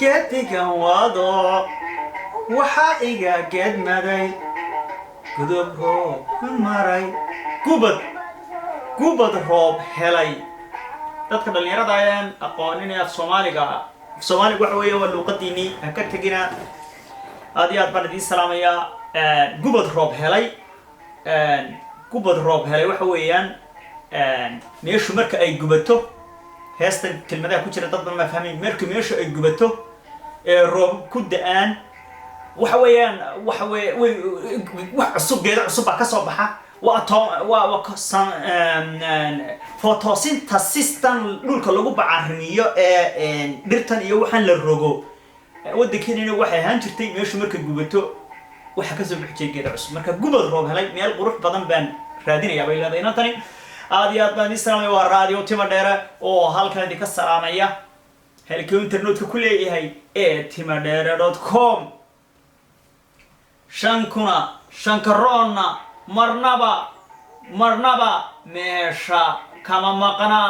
geedigan wado waxaa iga geedmaday gudub roob maray gubad roob helay. dadka dhalinyarada ayaan aqoonin af Soomaaliga waxa weeye waa luqadiini ka tagina aad iyo aad baan idin salaamayaa. gubad roob helay waxa weeyaan meeshu marka ay gubato heesta kelmadaha ku jira dad badan ma fahmin. marka meeshu ay gubato roob ku da'aan waxa weeyaan wax cusub geedo cusub ka soo baxa photosynthesis dhulka lagu bacarimiyo dhirtan iyo waxaan la rogo wadankeena waxay ahaan jirtay meeshu marka gubato waxa ka soo bixi geedo cusub. marka gubad roob helay meel qurux badan baan raadinayaa bay leedahay inaan tani aad iyo aad baan idin salaamay. waa radio Tima Dheere oo halkan idinka salaamaya halka internetka ku leeyahay timadheere.com. shankarona marnaba meesha kama maqna.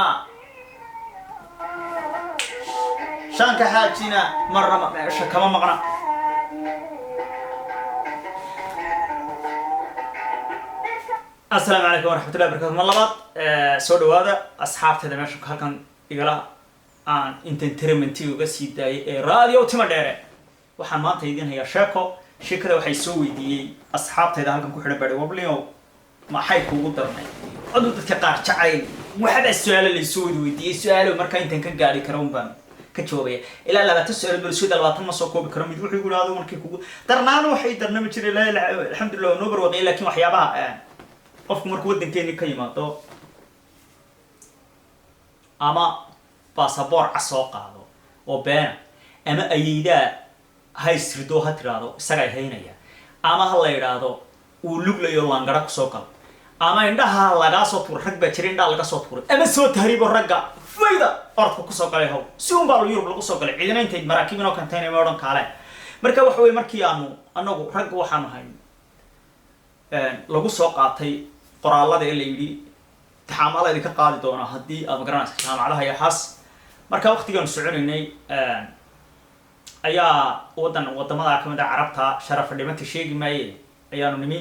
shanka xaajina marnaba meesha kama maqna. السلام عليكم ورحمة الله وبركاته. مرحبا سو دوادا أصحابتي meesha halkan igala aan entertainment uga sii daayay radio Tima Dheere. waxaan maanta idin hayaa sheekada waxay soo weydiiyay asxaabtayda halkan ku xidhan bari wabliyo maxay kuugu darnay cod dadka qaar jacayl waxba su'aalo la soo weydiiyay su'aalo marka intaan ka gaari karo baan ka joogay ilaa 20 su'aal bulshada 20 ma soo koobi karo mid wuxuu yiraahdo markii kugu darnaan waxay darnami jiray alxamdulillah noobar waqay laakiin waxyaabaha qofku markuu wadankeena ka yimaado ama passport soo qaado oo been ama ayida haysrido ha tiraado isaga haynaya ama ha la yiraahdo uu luglayo langara ku soo kal ama indhaha laga soo tuur rag ba jirin indhaha laga soo tuuray ama soo tahriibo ragga fayda orka ku soo galay haw si uun baa Yurub lagu soo galay ciidana intay maraakiibino container meedan kaale. marka waxa way markii anagu rag waxaan ahay lagu soo qaatay qoraalada ee la yiri taxaamada ka qaadi doona hadii aad garanayso jaamacadaha iyo xas. marka waqtigan soconaynay ayaa wadamada kamid ah Carabta sharaf dhimanta sheegi maayay ayaanu nimi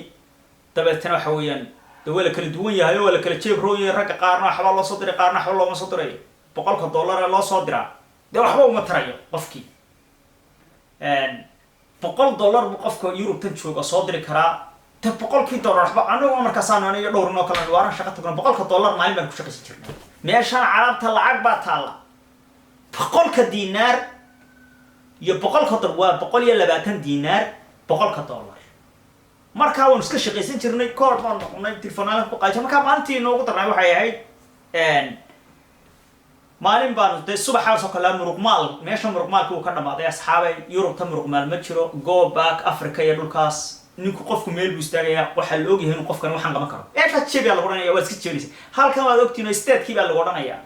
dabeetana waxa weeyaan dawlad kala duwan yahay oo la kala jeeb rooyay rag qaarna waxba loo soo diray qaarna waxba loo soo diray $100 loo soo diraa de waxba uma tarayo qofkii $100 buu qofka Yurub tan jooga soo diri karaa ta $100 waxba anagu markaas aan iyo dhowr noo kala waaran shaqo tagno $100 maalin baan ku shaqaysan jirnay. meeshan Carabta lacag baa taala $100 diinaar iyo $100 waa $120 diinaar $100. marka waan iska shaqaysan jirnay koor baan noqonay telefoonada ku qaajay. marka maalintii noogu darnay waxay ahayd maalin baan subaxa soo kala muruqmaal meesha muruqmaalku ka dhamaaday asxaabay Yurub ta muruqmaal ma jiro go back Africa iyo dhulkaas ninku qofku meel buu istaagaya waxa la ogyahay inuu qofkan waxaan qaban karo ka jeebiya lagu oranaya waa iska jeebisay halkan waad ogtiin state-kii baa lagu oranaya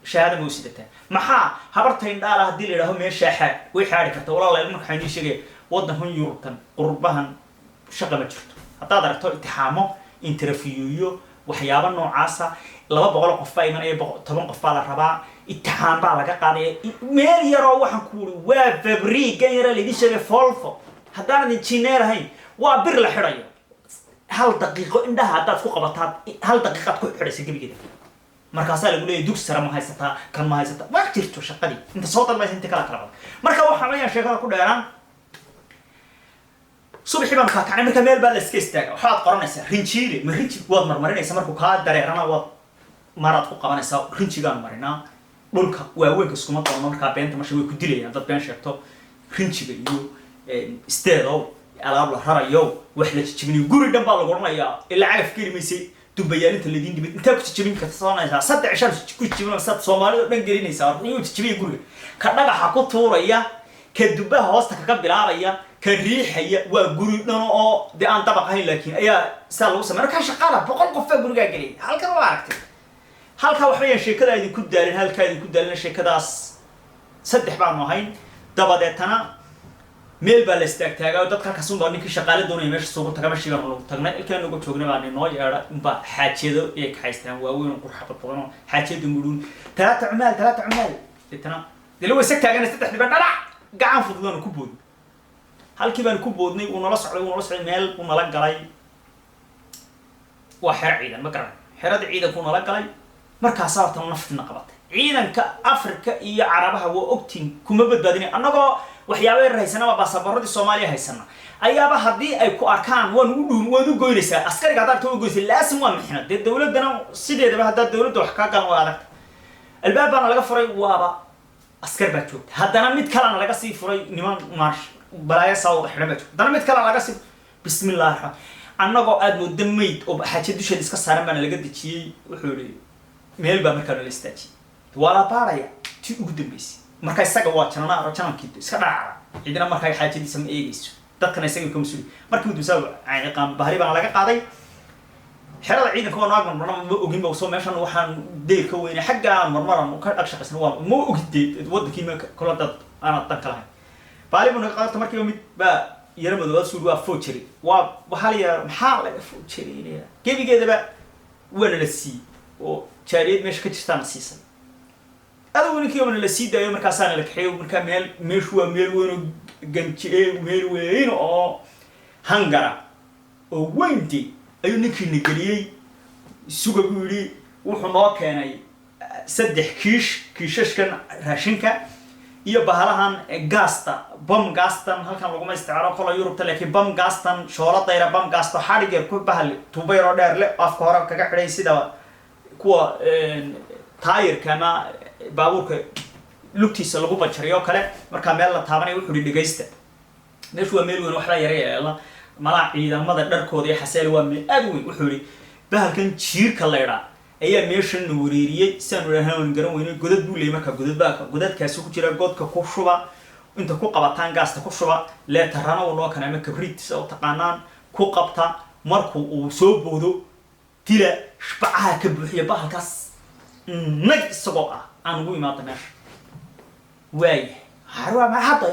shahaada ma sidata maxaa habarta indhaala hadii la yiraahdo meesha way xaari kartaa walaalahay marka waxaan sheegay wadankan Yurubtan qurbahan shaqo ma jirto hadaad aragto intixaamo interview waxyaabo noocaas 200 qof baa imanaya 10 qof baa la rabaa intixaan baa laga qaaday meel yar oo waxaan ku wuri waa fabriiga yar la idin sheegay folfo hadaan engineer ahayn waa bir la xirayo hal daqiiqo indhaha hadaad ku qabataa hal daqiiqad ku xiraysa gabigeeda markaas la leeyahay dugsi sare ma haysataa kan ma haysataa ma jirto shaqadii inta soo dalbaysa inta kala kala marka waxaan leeyahay sheekada ku dheeraan subaxii baan ka kacay marka meel baa la iska istaaga waxaad qoranaysaa rinjiile ma rinji waad marmarinaysaa markuu ka dareerana waad marad ku qabanaysaa rinjigaan marinaa dhulka waaweyn isku ma doono marka beenta masha way ku dilayaan dad been sheegto rinjiga iyo isteedo alaab la rarayo wax la jijibinayo guri dhan baa lagu oranayaa ilaa cagaf kelimaysay dubayaalinta leedin dibad inta ku jijibin ka soonaysaa 3 shar ku jijibin sad Soomaalidu dhan gelinaysaa iyo jijibiye guriga ka dhagaxa ku tuuraya ka dubaha hoosta ka bilaabaya ka riixaya waa guri dhan oo aan dabaq ahayn laakiin ayaa saa lagu sameeyo ka shaqada 100 qof baa guriga galay halkan waa aragtay halka waxay sheekada idin ku daalin halka idin ku daalin sheekadaas 3 baan ahayn dabadeetana meel baa la istaagtaagaa dadka ka soo ninkii shaqaale doonay meesha soo tagama shigan lagu tagnay ilkaan ugu joognay baan noo yeera inba xaajado ay ka haystaan waaweyn oo qurux badan oo xaajado mudun 3 cumaal itana dilo way sagtaagan 3 diban dhalac gacan fududana ku boodnay halkii baan ku boodnay uu nala socday meel uu nala galay waa xero ciidan ma garan xerada ciidanku nala galay markaas horta naftina qabatay ciidanka Afrika iyo Carabaha waa ogtiin kuma badbaadinay annagoo waxyaabo yar haysana baasaboorada Soomaaliya haysana ayaaba hadii ay ku arkaan waan u goynaysaa askariga hadaad u goysay laasim waa mixna dawladana sideedaba hadaad dawladda wax ka galan waa adag albaabana laga furay waaba askar baa joogta haddana mid kalena laga sii furay niman marsh balaaya saawada xidhan baa joogta haddana mid kalena laga sii bismillaah annagoo aad mudamayd oo xaaje dusheed iska saaran baan laga dejiyay wuxuu leeyahay meel baa markaa la istaajiyay wala baaraya ti ugu dambeysay marka isaga waa janankii iska dhaacay cidina markaa xaajadiisa ma eegayso dadkana isaga ka masuul markii uu dusaaw ay qaan bahari baan laga qaaday xerada ciidanka oo naag marna ma ogin ba soo meeshan waxaan deelka weyn xagga marmaran ka aqshaqaysan waa ma ogidee wadankii ma kala dad ana tan kala baali buu naga qaatay markii mid ba yarmadu waa suul waa foojiri waa bahaliya maxaa laga foojireenaya gebigeedaba wala la sii oo jaariyad meesha ka jirtaan siisan adoo ninkii oo la sii daayo markaas aan la kaxeeyo markaa meeshu waa meel weyn oo ganjee meel weyn oo hangara oo weynti ayuu ninkii nigeliyay suuga buu yiri wuxuu noo keenay 3 kiishashkan raashinka iyo bahalahan gaasta bam gaastan halkan lagu ma isticmaalo qolo Yurubta laakiin bam gaastan shoolada bam gaasto xarigeer ku bahal tubayro dheer leh afka hore kaga xidhay sida kuwa taayir kama baabuurka lugtiisa lagu bajariyo kale marka meel la taabanay wuxuu dhigaysta meeshu waa meel weyn wax la yareeyay malaa ciidamada dharkooda iyo xaseel waa meel aad weyn wuxuu yiri bahalkan jiirka leeraa ayaa meeshan wareeriyay saan rahan garan weyn godad buu leeyahay marka godadkaas ku jira godka ku shuba inta ku qabataan gaasta ku shuba leetarana oo loo kana kabriit soo taqaanaan ku qabta markuu uu soo boodo tila shbacaha ka buuxiya bahalkaas nag isagoo aan ugu imaado meesha way harwa ma hada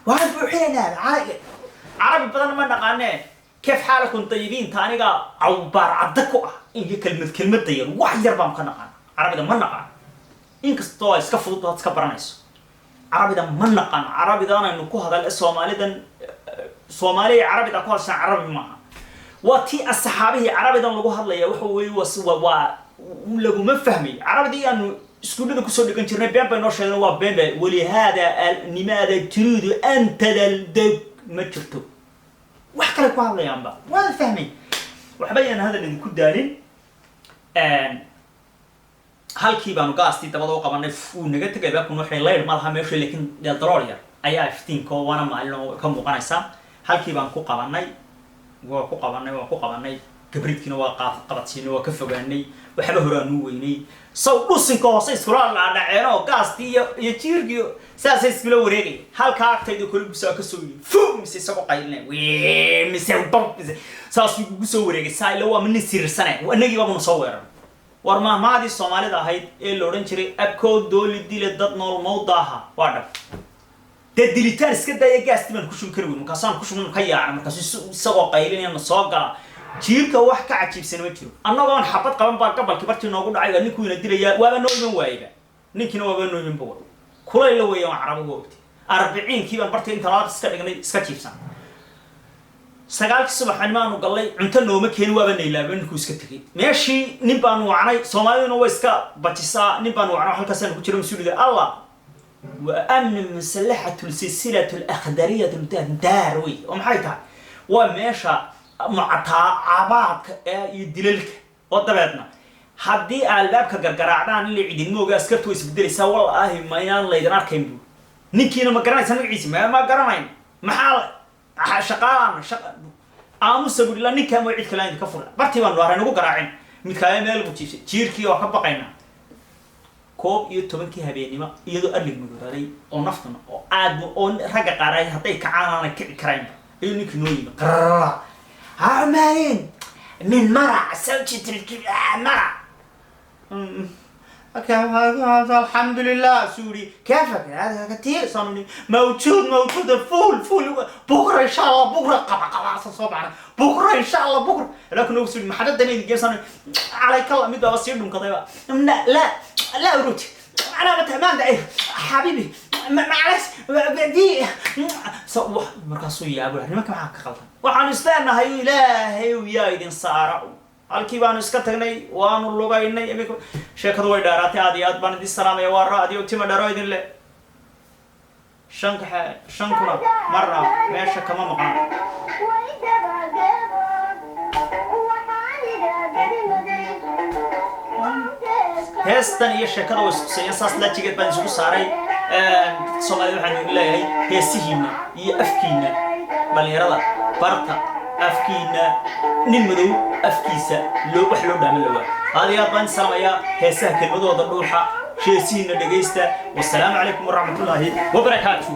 waan buuxinaa عربي بدل ما نقانه كيف حالكم طيبين تانيقا أو بارعدكوا إن هي كلمة دير واحد يربع مكانقان عربي ده ما نقان إنك استوى إسكفوا ده تكبرنايس عربي ده ما نقان عربي ده أنا نكوه هذا السومالي ده سومالي عربي ده كوه عربي معها وتي الصحابي عربي ده نقوه هذا يوحوي ولقوا ما فهمي عربي ده إنه سكول ده كسر كان شرنا بين بينوش هذا بين ولهذا لماذا تريد أنت الدب ما شفتوا وحكى لك واحد يا أمبا وهذا فهمي وحبينا هذا اللي نكون دارين هل كيبانو قاستي تبغى قبنا فون نجت جايبك من وحي لاير مالها ماشي لكن ده ضروري أيها 15 كو وانا ما إنه كم مقنعسا هل كيبان كو قبناي وكو قبناي كبريت كنا قبضتين وكفوا بيني وحبه رانو ويني صو نص كوسي سكرال على عينه قاستي يتيرجيو ساسس كيلو وريجي هل كارت يدو كل بساك سوي فوم سيساقو قايلنا وين مسوي بوم ساسو بسوي وريجي سايلو من السير سنة وأنا جيبه مصور ورما ما دي الصومالي ده هيد اللورنشري أكو دول دي للضد نور موضعها واحد تدليتان سكده يجاست من كشون كروي مكاسان كشون مخيا مكاسو ساقو قايلين يا مساقة jiirka wax ka cajiibsan ma jiro annagoon xabad qaban baa qabalki bartii noogu dhacay ninku ina dilaya waaba nooyman waayba ninkina waaba nooyman baa kulay la weeyaan carabiga waqti 40 kiiban bartii inta laad iska dhignay iska jiibsan sagaalkii subaxan maanu galay cunto nooma keen waaba neelaabay ninku iska tagay meeshii nin baan wacnay Soomaaliduna way iska bajisaa nin baan wacnay halkaas aan ku jiro masuulida Allah wa amn maslahatu silsilatu al-akhdariya daarowi maxay tahay waa meesha معطى عباك يدللك وضبطنا هدي البابك غرغرادان اللي عيدين موغا اسكرتو يسبدليسا والله ما يان ليدن اركينبو نينكينا ما غراناي سنه عيسى ما غراناين محال شقان امس غوري لا نينكا ما عيد كلاين كفر برتي بان واره نغو غراعين ميدكاي ميل بو جيسي جيركي oo ka baqayna koob iyo 10kii habeenimo iyadoo arlig muduraaday oo naftana oo aad oo raga qaaray haday ka caanana kici karaan iyo ninkii noo yimid عمالين من مرع سوتشت مرع الحمد لله سوري كيفك هذا كثير صانوني موجود فول بكره ان شاء الله بكره قبع صبعنا بكره ان شاء الله بكره لكن هو سوري ما حد دني جيسان عليك الله ميد واسير دم كذا لا روتي انا بتهمان ده حبيبي معلش بدي سو مركزو يا ابو ما كان معك خلطان waxaan isleenahay ilaahay uu yaadin saara halkii baan iska tagnay waanu lugaynay imiko sheekadu way dhaaraatay aad iyo aad baan idin salaamay waa raadiyo tima dharo idin le shankuna marna meesha kama maqan heestan iyo sheekada way isku sayeen saas la jigeed baan isku saaray Soomaaliya waxaan leeyahay heesihiina iyo afkiina dhalinyarada barta afkiina nin madow afkiisa loo wax loo dhaamin lawa hadiya baan salaamaya heesaha kelmadooda dhuuxa sheesiina dhageysta wassalaamu calaykum wa rahmatullaahi wa barakaatuh